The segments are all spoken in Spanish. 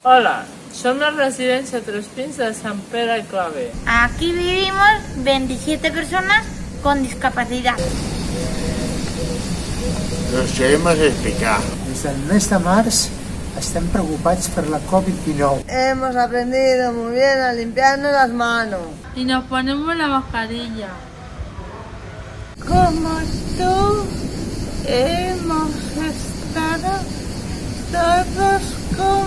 Hola, som la residència Tres Pins de Sant Pere Claver. Aquí vivimos 27 personas con discapacidad. Nos queremos explicar. Des del mes de març estem preocupats per la COVID-19. Hemos aprendido muy bien a limpiarnos las manos. Y nos ponemos la mascarilla. Como tú, hemos estado todos confinados.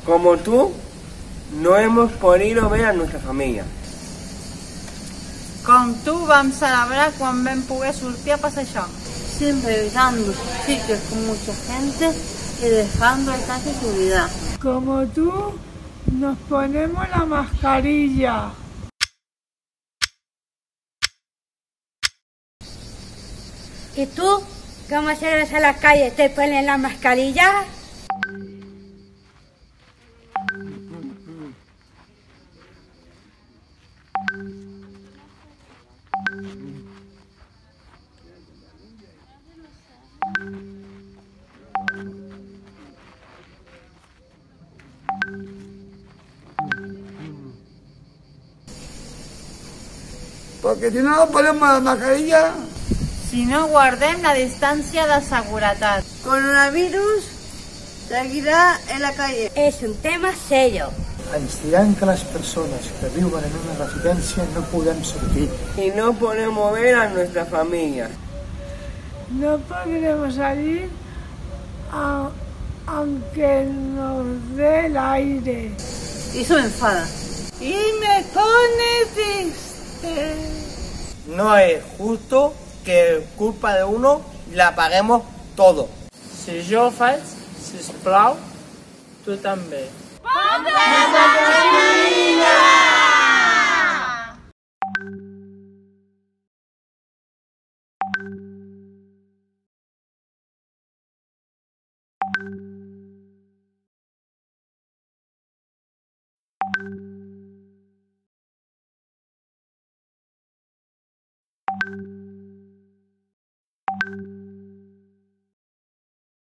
Como tú, no hemos podido ver a nuestra familia. Com tu vam celebrar quan vam poder sortir a passejar. Siempre evitando sitios con mucha gente y dejando el caso de seguridad. Como tú, nos ponemos la mascarilla. ¿Y tú? ¿Cómo sales a la calle? ¿Te pones la mascarilla? Porque si no nos ponemos la mascarilla, Si no guardem la distància de seguretat. Coronavirus seguirà en la calle. Es un tema serio. Ens diran que les persones que viuen en una residència no podem sortir. Y no podemos ver a nuestra familia. No podremos salir aunque nos dé el aire. Y eso me enfada. Y me pone triste. No es justo que culpa de uno la paguemos todo. Si jo ho faig, sisplau, tu també. ¡Ponte